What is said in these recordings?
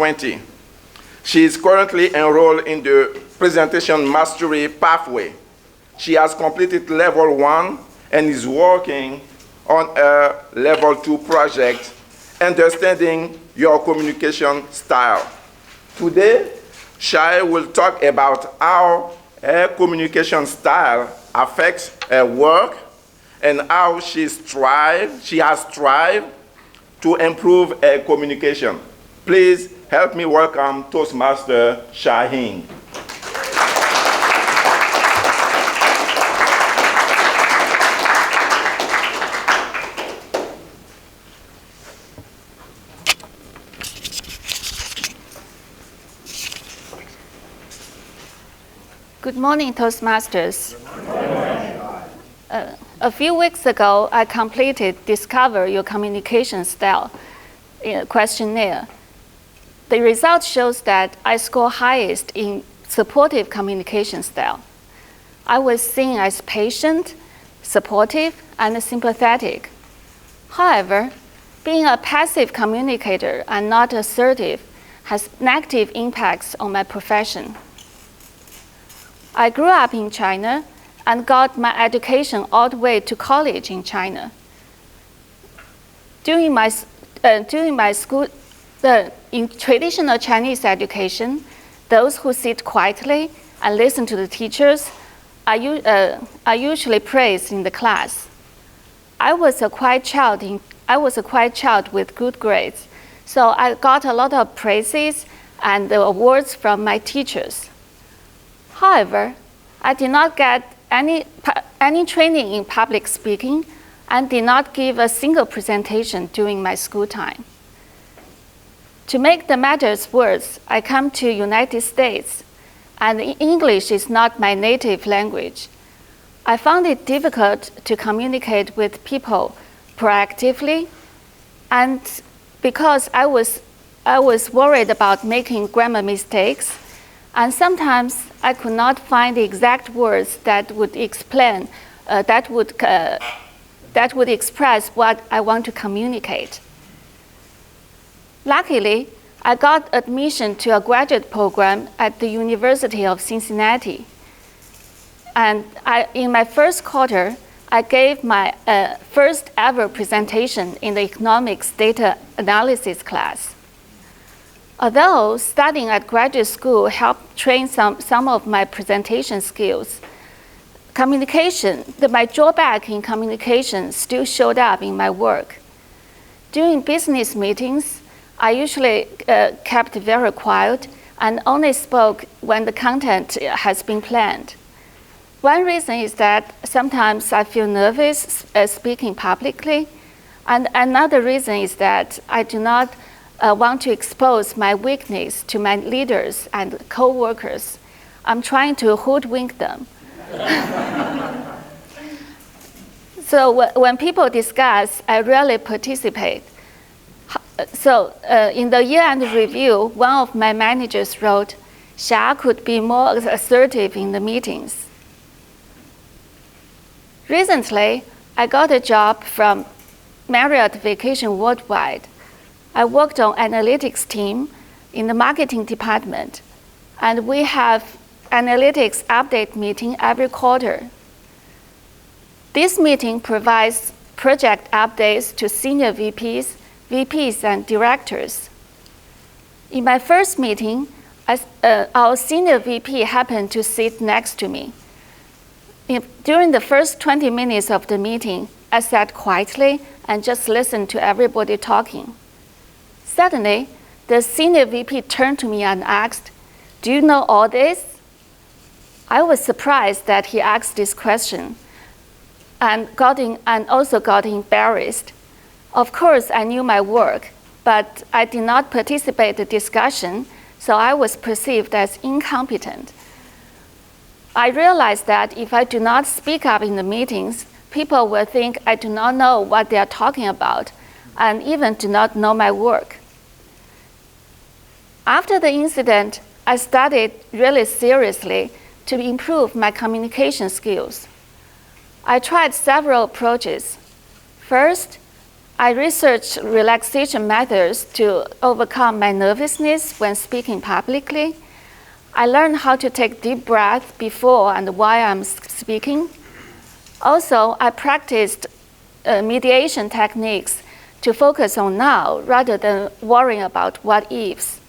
2020. She is currently enrolled in the Presentation Mastery Pathway. She has completed Level 1 and is working on a Level 2 project, Understanding Your Communication Style. Today, Shai will talk about how her communication style affects her work and how she has strived to improve her communication. Please help me welcome Toastmaster Shaheen. Good morning, Toastmasters. A few weeks ago, I completed Discover Your Communication Style questionnaire. The result shows that I score highest in supportive communication style. I was seen as patient, supportive, and sympathetic. However, being a passive communicator and not assertive has negative impacts on my profession. I grew up in China and got my education all the way to college in China. During my school, in traditional Chinese education, those who sit quietly and listen to the teachers are usually praised in the class. I was a quiet child with good grades, so I got a lot of praises and awards from my teachers. However, I did not get any training in public speaking and did not give a single presentation during my school time. To make the matters worse, I come to United States, and English is not my native language. I found it difficult to communicate with people proactively, and because I was worried about making grammar mistakes, and sometimes I could not find the exact words that would explain, that would express what I want to communicate. Luckily, I got admission to a graduate program at the University of Cincinnati. And in my first quarter, I gave my first ever presentation in the economics data analysis class. Although studying at graduate school helped train some of my presentation skills, my drawback in communication still showed up in my work. During business meetings, I usually kept very quiet and only spoke when the content has been planned. One reason is that sometimes I feel nervous speaking publicly, and another reason is that I do not want to expose my weakness to my leaders and co-workers. I'm trying to hoodwink them. So when people discuss, I rarely participate. So in the year-end review, one of my managers wrote, "Xia could be more assertive in the meetings." Recently, I got a job from Marriott Vacation Worldwide. I worked on analytics team in the marketing department, and we have analytics update meeting every quarter. This meeting provides project updates to senior VPs and directors. In my first meeting, our senior VP happened to sit next to me. During the first 20 minutes of the meeting, I sat quietly and just listened to everybody talking. Suddenly, the senior VP turned to me and asked, "Do you know all this?" I was surprised that he asked this question and also got embarrassed. Of course, I knew my work, but I did not participate in the discussion, so I was perceived as incompetent. I realized that if I do not speak up in the meetings, people will think I do not know what they are talking about and even do not know my work. After the incident, I studied really seriously to improve my communication skills. I tried several approaches. First, I researched relaxation methods to overcome my nervousness when speaking publicly. I learned how to take deep breaths before and while I'm speaking. Also, I practiced mediation techniques to focus on now rather than worrying about what ifs.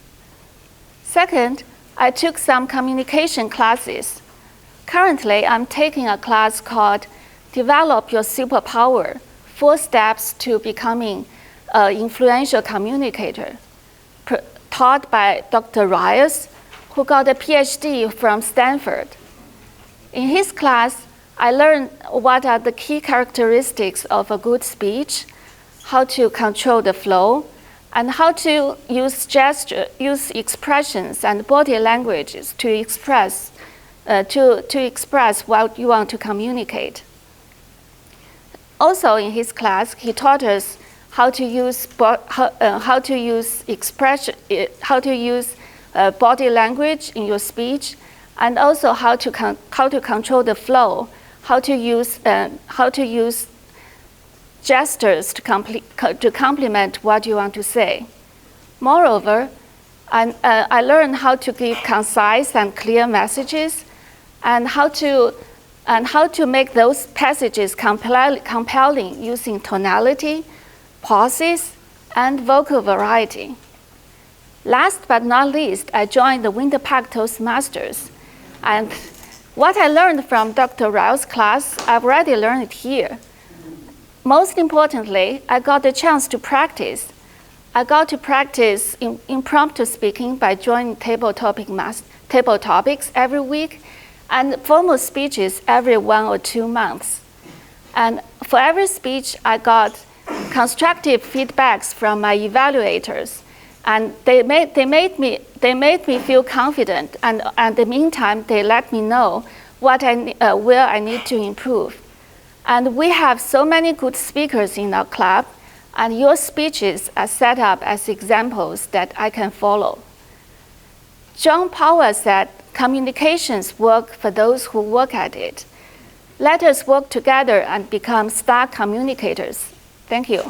Second, I took some communication classes. Currently, I'm taking a class called Develop Your Superpower, 4 Steps to Becoming an Influential Communicator, taught by Dr. Rios, who got a PhD from Stanford. In his class, I learned what are the key characteristics of a good speech, how to control the flow, and how to use expressions and body languages to express what you want to communicate. Also, in his class, he taught us how to use body language in your speech, and also how to control the flow, how to use gestures to complement what you want to say. Moreover, I learned how to give concise and clear messages, and how to make those passages compelling using tonality, pauses, and vocal variety. Last but not least, I joined the Winter Park Toastmasters. And what I learned from Dr. Rios' class, I've already learned it here. Most importantly, I got the chance to practice. I got to practice impromptu speaking by joining table topics every week, and formal speeches every 1 or 2 months. And for every speech, I got constructive feedbacks from my evaluators, and they made me feel confident. And in the meantime, they let me know where I need to improve. And we have so many good speakers in our club, and your speeches are set up as examples that I can follow. John Powell said, "Communications work for those who work at it." Let us work together and become star communicators. Thank you.